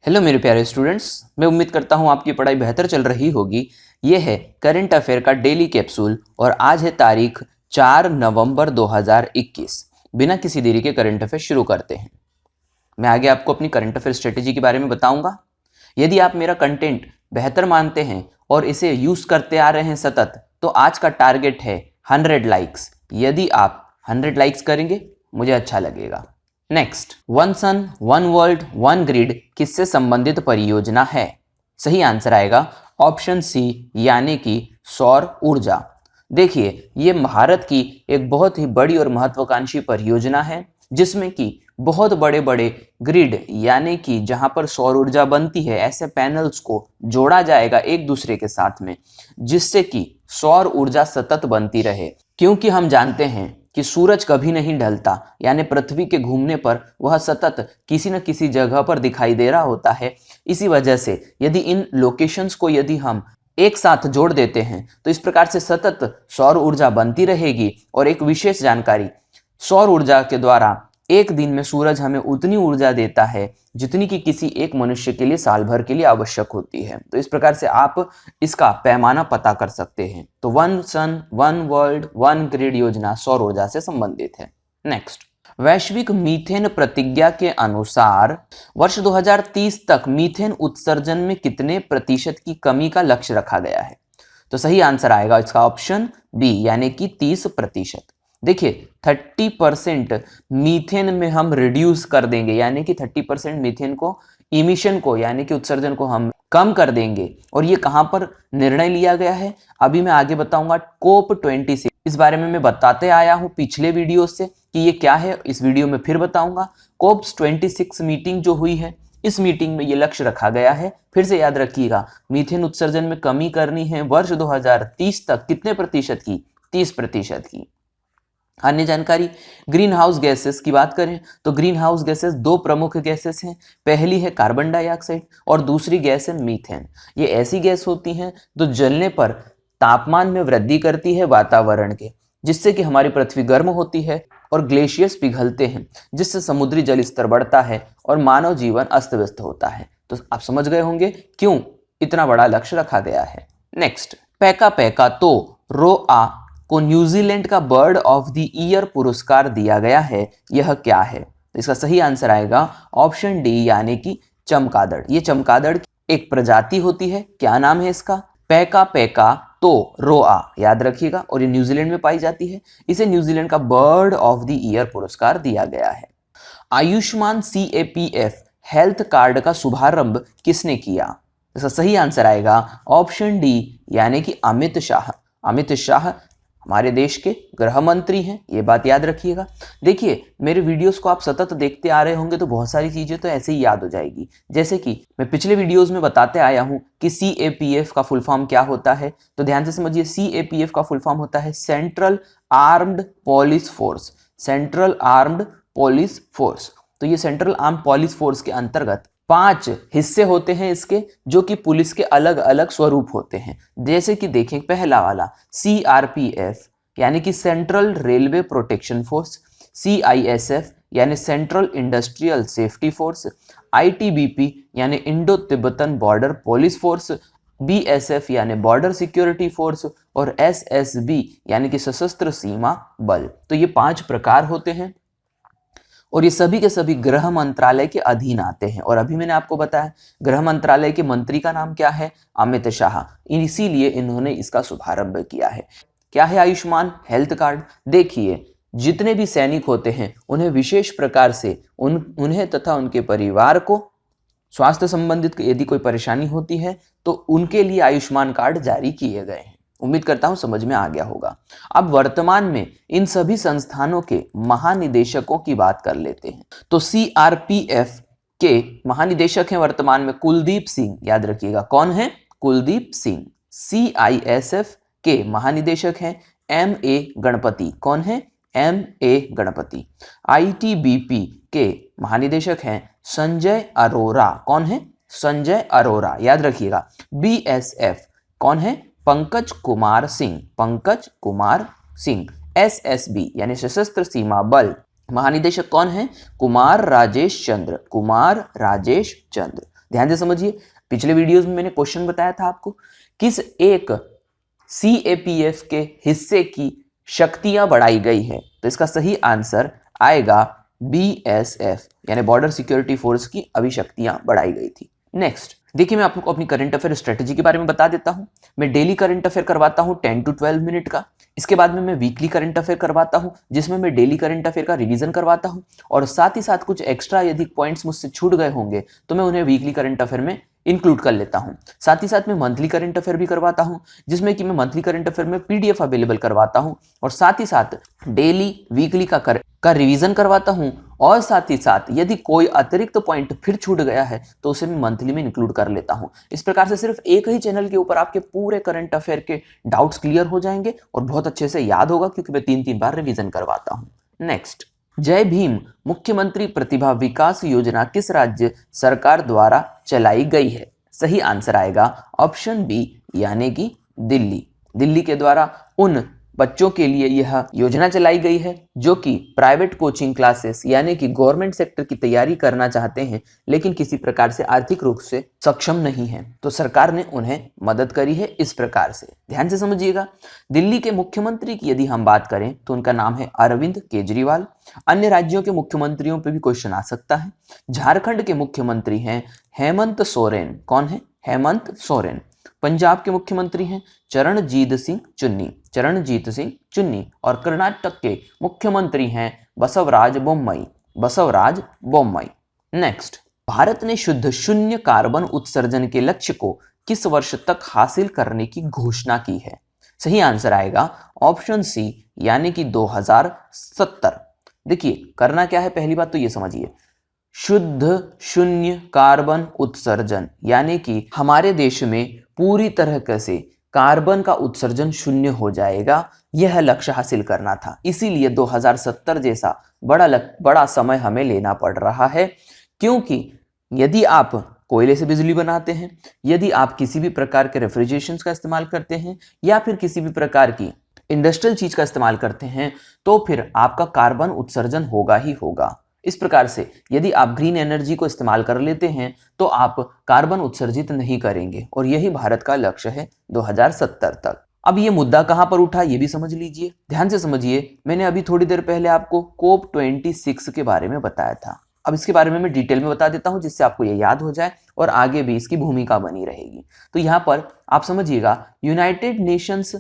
Hello मेरे प्यारे students, मैं उम्मीद करता हूँ आपकी पढ़ाई बेहतर चल रही होगी। ये है करंट अफेयर का डेली कैप्सूल और आज है तारीख 4 नवंबर 2021। बिना किसी देरी के करंट अफेयर शुरू करते हैं। मैं आगे आपको अपनी करंट अफेयर स्ट्रेटेजी के बारे में बताऊंगा। यदि आप मेरा कंटेंट बेहतर मानते हैं और इसे यूज करते आ रहे हैं सतत, तो आज का टारगेट है 100 लाइक्स। यदि आप 100 लाइक्स करेंगे मुझे अच्छा लगेगा। Next, one sun one world one grid किससे संबंधित परियोजना है? सही आंसर आएगा ऑप्शन सी, यानी कि सौर ऊर्जा। देखिए, ये भारत की एक बहुत ही बड़ी और महत्वाकांक्षी परियोजना है जिसमें कि बहुत बड़े बड़े ग्रिड यानी कि जहां पर सौर ऊर्जा बनती है, ऐसे पैनल्स को जोड़ा जाएगा एक दूसरे के साथ में, जिससे कि सौर ऊर्जा सतत बनती रहे। क्योंकि हम जानते हैं कि सूरज कभी नहीं ढलता, यानी पृथ्वी के घूमने पर वह सतत किसी न किसी जगह पर दिखाई दे रहा होता है। इसी वजह से यदि इन लोकेशंस को यदि हम एक साथ जोड़ देते हैं तो इस प्रकार से सतत सौर ऊर्जा बनती रहेगी। और एक विशेष जानकारी, सौर ऊर्जा के द्वारा एक दिन में सूरज हमें उतनी ऊर्जा देता है जितनी कि किसी एक मनुष्य के लिए साल भर के लिए आवश्यक होती है। तो इस प्रकार से आप इसका पैमाना पता कर सकते हैं। तो one sun one world one grid योजना सौर ऊर्जा से संबंधित है। नेक्स्ट, वैश्विक मीथेन प्रतिज्ञा के अनुसार वर्ष 2030 तक मीथेन उत्सर्जन में कितने प्रतिशत की कमी का लक्ष्य रखा गया है? तो सही आंसर आएगा इसका ऑप्शन बी, यानी कि 30%। देखिए, 30% मीथेन में हम रिड्यूस कर देंगे, यानी कि 30% मीथेन को इमिशन को यानी कि उत्सर्जन को हम कम कर देंगे। और ये कहां पर निर्णय लिया गया है अभी मैं आगे बताऊंगा। कोप 26, इस बारे में मैं बताते आया हूं पिछले वीडियो से कि ये क्या है, इस वीडियो में फिर बताऊंगा। कोप्स 26 मीटिंग जो हुई है, इस मीटिंग में ये लक्ष्य रखा गया है। फिर से याद रखिएगा, मीथेन उत्सर्जन में कमी करनी है वर्ष 2030 तक कितने प्रतिशत की? 30% की। अन्य जानकारी, ग्रीन हाउस गैसेस की बात करें तो ग्रीन हाउस गैसेस दो प्रमुख गैसेस हैं। पहली है कार्बन डाइऑक्साइड और दूसरी गैस है मीथेन। ये ऐसी गैस होती हैं जो जलने पर तापमान में वृद्धि करती है वातावरण के, जिससे कि हमारी पृथ्वी गर्म होती है और ग्लेशियर्स पिघलते हैं, जिससे समुद्री जल स्तर बढ़ता है और मानव जीवन अस्त व्यस्त होता है। तो आप समझ गए होंगे क्यों इतना बड़ा लक्ष्य रखा गया है। नेक्स्ट, पैका पैका तो रोआ को न्यूजीलैंड का बर्ड ऑफ द ईयर पुरस्कार दिया गया है। यह क्या है? तो इसका सही आंसर आएगा ऑप्शन डी, यानी कि चमगादड़। ये चमगादड़ की एक प्रजाति होती है। क्या नाम है इसका? पैका पैका तो रोआ, याद रखिएगा। और ये न्यूजीलैंड में पाई जाती है। इसे न्यूजीलैंड का बर्ड ऑफ द ईयर पुरस्कार दिया गया है। आयुष्मान CAPF हेल्थ कार्ड का शुभारंभ किसने किया? इसका सही आंसर आएगा ऑप्शन डी, यानी कि अमित शाह। अमित शाह हमारे देश के गृह मंत्री हैं, ये बात याद रखिएगा। देखिए, मेरे वीडियोस को आप सतत देखते आ रहे होंगे तो बहुत सारी चीजें तो ऐसे ही याद हो जाएगी। जैसे कि मैं पिछले वीडियोस में बताते आया हूं कि CAPF का फुल फॉर्म क्या होता है। तो ध्यान से समझिए, CAPF का फुल फॉर्म होता है central armed police force. Central armed police force. तो ये सेंट्रल आर्म्ड पुलिस फोर्स के अंतर्गत 5 हिस्से होते हैं इसके, जो कि पुलिस के अलग अलग स्वरूप होते हैं। जैसे कि देखें, पहला वाला CRPF यानी कि central railway protection force, CISF यानी central industrial safety force, ITBP यानी Indo Tibetan border police force, BSF यानी बॉर्डर सिक्योरिटी फोर्स और SSB यानी कि सशस्त्र सीमा बल। तो ये 5 प्रकार होते हैं और ये सभी के सभी गृह मंत्रालय के अधीन आते हैं। और अभी मैंने आपको बताया गृह मंत्रालय के मंत्री का नाम क्या है? अमित शाह। इसीलिए इन्होंने इसका शुभारंभ किया है। क्या है आयुष्मान हेल्थ कार्ड? देखिए, जितने भी सैनिक होते हैं उन्हें विशेष प्रकार से उन्हें तथा उनके परिवार को स्वास्थ्य संबंधित यदि कोई परेशानी होती है तो उनके लिए आयुष्मान कार्ड जारी किए गए हैं। उम्मीद करता हूं समझ में आ गया होगा। अब वर्तमान में इन सभी संस्थानों के महानिदेशकों की बात कर लेते हैं। तो CRPF के महानिदेशक हैं वर्तमान में कुलदीप सिंह, याद रखिएगा। कौन है? कुलदीप सिंह। CISF के महानिदेशक हैं MA गणपति। कौन है? MA गणपति। ITBP के महानिदेशक हैं संजय अरोरा। कौन है? संजय अरोरा, याद रखिएगा। BSF कौन है? पंकज कुमार सिंह। पंकज कुमार सिंह। SSB यानी सशस्त्र सीमा बल महानिदेशक कौन है? कुमार राजेश चंद्र। कुमार राजेश चंद्र। ध्यान से समझिए, पिछले वीडियोस में मैंने क्वेश्चन बताया था आपको, किस एक CAPF के हिस्से की शक्तियां बढ़ाई गई है, तो इसका सही आंसर आएगा BSF यानी बॉर्डर सिक्योरिटी फोर्स की अभी शक्तियां बढ़ाई गई थी। नेक्स्ट देखिए, मैं आपको अपनी करंट अफेयर स्ट्रेटेजी के बारे में बता देता हूं। मैं डेली करंट अफेयर करवाता हूं 10 to 12 मिनट का। इसके बाद में मैं वीकली करंट अफेयर करवाता हूं, जिसमें मैं डेली करंट अफेयर का रिवीजन करवाता हूं, और साथ ही साथ कुछ एक्स्ट्रा यदि पॉइंट्स मुझसे छूट गए होंगे तो मैं उन्हें वीकली करंट अफेयर में इंक्लूड कर लेता हूं। साथ ही साथ मैं मंथली करंट अफेयर भी करवाता हूं, जिसमें कि मैं मंथली करंट अफेयर में PDF अवेलेबल करवाता हूं, और साथ ही साथ डेली वीकली का रिवीजन करवाता हूं, और साथ ही साथ यदि कोई अतिरिक्त पॉइंट फिर छूट गया है तो उसे मैं मंथली में इंक्लूड कर लेता हूं। इस प्रकार से सिर्फ एक ही चैनल के ऊपर आपके पूरे करंट अफेयर के डाउट्स क्लियर हो जाएंगे और बहुत अच्छे से याद होगा, क्योंकि मैं 3-3 बार रिवीजन करवाता हूं। नेक्स्ट, जय भीम मुख्यमंत्री प्रतिभा विकास योजना किस राज्य सरकार द्वारा चलाई गई है? सही आंसर आएगा ऑप्शन बी यानी कि दिल्ली। दिल्ली के द्वारा उन बच्चों के लिए यह योजना चलाई गई है जो कि प्राइवेट कोचिंग क्लासेस यानी कि गवर्नमेंट सेक्टर की तैयारी करना चाहते हैं लेकिन किसी प्रकार से आर्थिक रूप से सक्षम नहीं है, तो सरकार ने उन्हें मदद करी है इस प्रकार से। ध्यान से समझिएगा, दिल्ली के मुख्यमंत्री की यदि हम बात करें तो उनका नाम है अरविंद केजरीवाल। अन्य राज्यों के मुख्यमंत्रियों पे भी क्वेश्चन आ सकता है। झारखंड के मुख्यमंत्री हैं हेमंत सोरेन। कौन है? हेमंत सोरेन। पंजाब के मुख्यमंत्री हैं चरणजीत सिंह चुन्नी। चरणजीत सिंह चुन्नी। और कर्नाटक के मुख्यमंत्री हैं बसवराज बोम्मई। बसवराज बोम्मई। नेक्स्ट, भारत ने शुद्ध शून्य कार्बन उत्सर्जन के लक्ष्य को किस वर्ष तक हासिल करने की घोषणा की है? सही आंसर आएगा ऑप्शन सी यानी कि 2070। देखिए, करना क्या है, पहली बात तो ये समझिए, शुद्ध शून्य कार्बन उत्सर्जन यानी कि हमारे देश में पूरी तरह से कार्बन का उत्सर्जन शून्य हो जाएगा, यह लक्ष्य हासिल करना था। इसीलिए 2070 जैसा बड़ा समय हमें लेना पड़ रहा है, क्योंकि यदि आप कोयले से बिजली बनाते हैं, यदि आप किसी भी प्रकार के रेफ्रिजरेशन का इस्तेमाल करते हैं या फिर किसी भी प्रकार की इंडस्ट्रियल चीज का इस्तेमाल करते हैं, तो फिर आपका कार्बन उत्सर्जन होगा ही होगा। इस प्रकार से यदि आप ग्रीन एनर्जी को इस्तेमाल कर लेते हैं तो आप कार्बन उत्सर्जित नहीं करेंगे, और यही भारत का लक्ष्य है 2070 तक। अब ये मुद्दा कहां पर उठा ये भी समझ लीजिए, ध्यान से समझिए। मैंने अभी थोड़ी देर पहले आपको COP26 के बारे में बताया था। अब इसके बारे में मैं डिटेल में बता देता हूं, जिससे आपको ये याद हो जाए और आगे भी इसकी भूमिका बनी रहेगी। तो यहां पर आप समझिएगा, यूनाइटेड नेशंस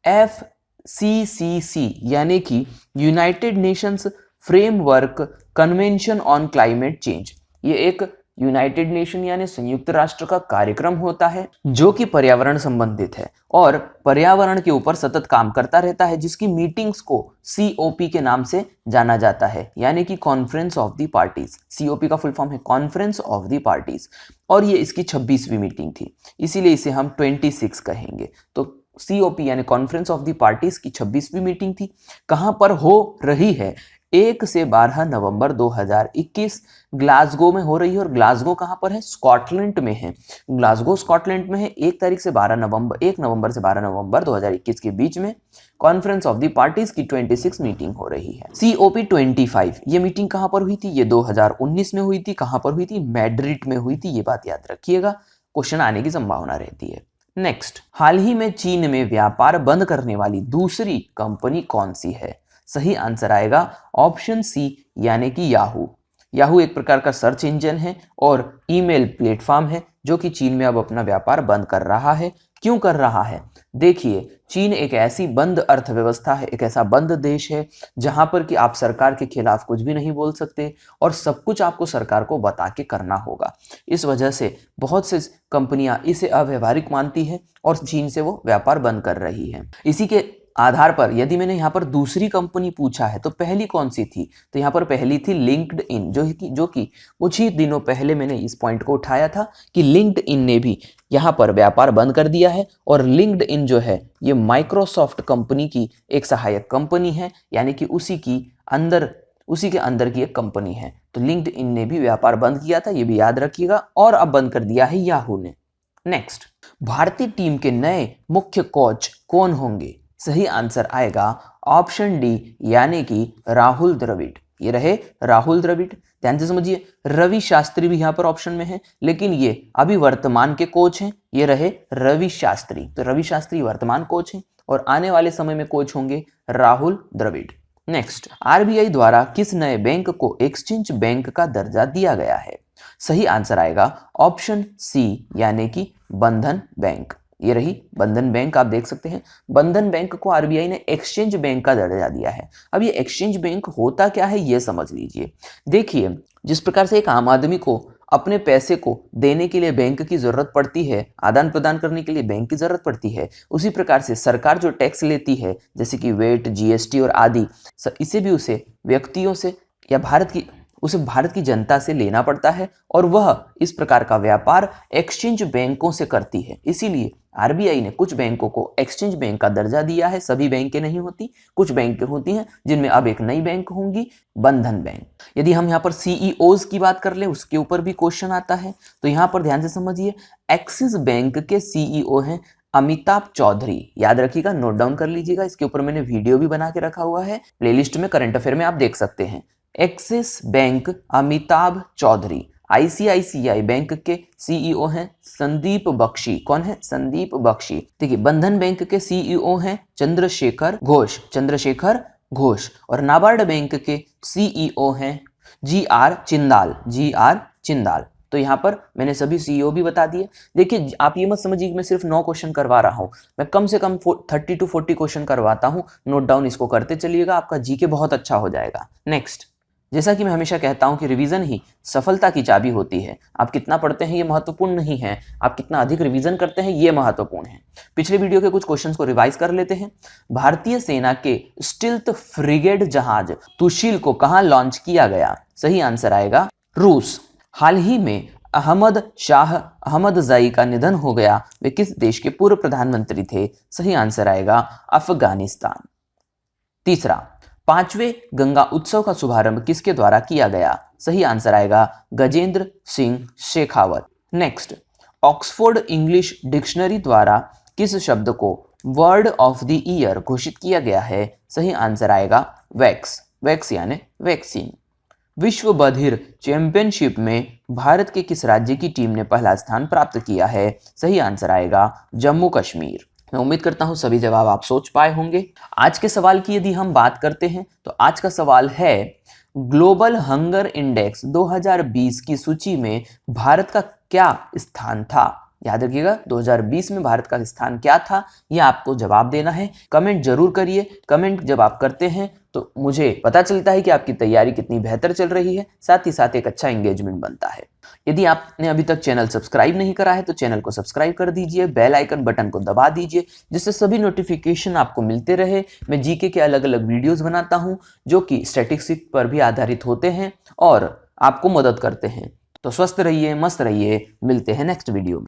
FCCC यानी कि United Nations framework convention on climate change, ये एक यूनाइटेड नेशन यानी संयुक्त राष्ट्र का कार्यक्रम होता है जो कि पर्यावरण संबंधित है और पर्यावरण के ऊपर सतत काम करता रहता है, जिसकी मीटिंग्स को COP के नाम से जाना जाता है, यानी कि conference of the parties. COP का फुल फॉर्म है कॉन्फ्रेंस ऑफ द पार्टीज, और ये इसकी 26वीं मीटिंग थी, इसीलिए इसे हम 26 कहेंगे। तो COP यानी कॉन्फ्रेंस ऑफ द पार्टीज की 26वीं मीटिंग थी। कहां पर हो रही है? 1 से 12 नवंबर 2021 ग्लासगो में हो रही है। और ग्लासगो कहां पर है? स्कॉटलैंड में है। ग्लासगो स्कॉटलैंड में है। 1 नवंबर से 12 नवंबर 2021 के बीच में कॉन्फ्रेंस ऑफ द पार्टीज की 26 मीटिंग हो रही है। COP25 ये मीटिंग कहां पर हुई थी? ये 2019 में हुई थी। कहां पर हुई थी? मैड्रिड में हुई थी। ये बात याद रखिएगा, क्वेश्चन आने की संभावना रहती है। नेक्स्ट, हाल ही में चीन में व्यापार बंद करने वाली दूसरी कंपनी कौन सी है? सही आंसर आएगा ऑप्शन सी यानी कि याहू। याहू एक प्रकार का सर्च इंजन है और ईमेल प्लेटफॉर्म है जो कि चीन में अब अपना व्यापार बंद कर रहा है। क्यों कर रहा है? देखिए, चीन एक ऐसी बंद अर्थव्यवस्था है, एक ऐसा बंद देश है जहां पर कि आप सरकार के खिलाफ कुछ भी नहीं बोल सकते और सब कुछ आपको सरकार को बता के करना होगा। इस वजह से बहुत से कंपनियां इसे अव्यवहारिक मानती है और चीन से वो व्यापार बंद कर रही है। इसी के आधार पर यदि मैंने यहाँ पर दूसरी कंपनी पूछा है तो पहली कौन सी थी, तो यहाँ पर पहली थी लिंक्डइन, जो कि कुछ ही दिनों पहले मैंने इस पॉइंट को उठाया था कि लिंक्डइन ने भी यहाँ पर व्यापार बंद कर दिया है। और लिंक्डइन जो है ये माइक्रोसॉफ्ट कंपनी की एक सहायक कंपनी है, यानी कि उसी के अंदर की एक कंपनी है। तो लिंक्डइन ने भी व्यापार बंद किया था, ये भी याद रखिएगा, और अब बंद कर दिया है याहू ने। नेक्स्ट, भारतीय टीम के नए मुख्य कोच कौन होंगे? सही आंसर आएगा ऑप्शन डी यानी कि राहुल द्रविड़। ये रहे राहुल द्रविड़। ध्यान से समझिए, रवि शास्त्री भी यहाँ पर ऑप्शन में है, लेकिन ये अभी वर्तमान के कोच हैं। ये रहे रवि शास्त्री, तो रवि शास्त्री वर्तमान कोच हैं और आने वाले समय में कोच होंगे राहुल द्रविड़। नेक्स्ट, आरबीआई द्वारा किस नए बैंक को एक्सचेंज बैंक का दर्जा दिया गया है? सही आंसर आएगा ऑप्शन सी, यानी कि बंधन बैंक। ये रही बंधन बैंक, आप देख सकते हैं बंधन बैंक को आरबीआई ने एक्सचेंज बैंक का दर्जा दिया है। अब ये एक्सचेंज बैंक होता क्या है ये समझ लीजिए। देखिए, जिस प्रकार से एक आम आदमी को अपने पैसे को देने के लिए बैंक की जरूरत पड़ती है, आदान प्रदान करने के लिए बैंक की जरूरत पड़ती है, उसी प्रकार से सरकार जो टैक्स लेती है जैसे कि वेट, जीएसटी और आदि, इसे भी उसे व्यक्तियों से या भारत की जनता से लेना पड़ता है और वह इस प्रकार का व्यापार एक्सचेंज बैंकों से करती है। इसीलिए आरबीआई ने कुछ बैंकों को एक्सचेंज बैंक का दर्जा दिया है। सभी बैंकें नहीं होती, कुछ बैंकें होती हैं जिनमें अब एक नई बैंक होंगी, बंधन बैंक। यदि हम यहाँ पर सीईओज की बात कर ले, उसके ऊपर भी क्वेश्चन आता है, तो यहाँ पर ध्यान से समझिए, एक्सिस बैंक के सीईओ हैं अमिताभ चौधरी। याद रखिएगा, नोट डाउन कर लीजिएगा, इसके ऊपर मैंने वीडियो भी बना के रखा हुआ है, प्लेलिस्ट में करंट अफेयर में आप देख सकते हैं। Axis Bank Amitabh Chaudhary. ICICI Bank के सीईओ हैं संदीप बख्शी। कौन है? संदीप बख्शी। देखिए, बंधन बैंक के सीईओ हैं चंद्रशेखर घोष और नाबार्ड बैंक के सीईओ हैं जीआर चिंदाल। तो यहाँ पर मैंने सभी सीईओ भी बता दिए। देखिए, आप ये मत समझिए कि मैं सिर्फ 9 क्वेश्चन करवा रहा हूँ, मैं कम से कम 30 to 40 क्वेश्चन करवाता हूँ। नोट डाउन इसको करते चलिएगा, आपका जीके बहुत अच्छा हो जाएगा। नेक्स्ट, जैसा कि मैं हमेशा कहता हूं कि रिवीजन ही सफलता की चाबी होती है। आप कितना पढ़ते हैं ये महत्वपूर्ण नहीं है, आप कितना अधिक रिवीजन करते हैं ये महत्वपूर्ण है। पिछले वीडियो के कुछ क्वेश्चंस को रिवाइज कर लेते हैं। भारतीय सेना के स्टिल्थ फ्रिगेड जहाज तुशील को कहां लॉन्च किया गया? सही आंसर आएगा रूस। हाल ही में अहमद शाह अहमदजाई का निधन हो गया, वे किस देश के पूर्व प्रधानमंत्री थे? सही आंसर आएगा अफगानिस्तान। तीसरा, 5वें गंगा उत्सव का शुभारंभ किसके द्वारा किया गया? सही आंसर आएगा Gajendra Singh Shekhawat. Next, Oxford English dictionary द्वारा किस शब्द को वर्ड ऑफ द ईयर घोषित किया गया है? सही आंसर आएगा वैक्स यानी वैक्सीन। विश्व बधिर चैंपियनशिप में भारत के किस राज्य की टीम ने पहला स्थान प्राप्त किया है? सही आंसर आएगा जम्मू कश्मीर। मैं उम्मीद करता हूं सभी जवाब आप सोच पाए होंगे। आज के सवाल की यदि हम बात करते हैं तो आज का सवाल है, ग्लोबल हंगर इंडेक्स 2020 की सूची में भारत का क्या स्थान था? याद रखिएगा, 2020 में भारत का स्थान क्या था, यह आपको जवाब देना है। कमेंट जरूर करिए। कमेंट जब आप करते हैं तो मुझे पता चलता है कि आपकी तैयारी कितनी बेहतर चल रही है, साथ ही साथ एक अच्छा एंगेजमेंट बनता है। यदि आपने अभी तक चैनल सब्सक्राइब नहीं करा है तो चैनल को सब्सक्राइब कर दीजिए, बेल आइकन बटन को दबा दीजिए, जिससे सभी नोटिफिकेशन आपको मिलते रहे। मैं जीके के अलग अलग वीडियोस बनाता हूं जो कि स्टैटिस्टिक्स पर भी आधारित होते हैं और आपको मदद करते हैं। तो स्वस्थ रहिए, मस्त रहिए, मिलते हैं नेक्स्ट वीडियो में।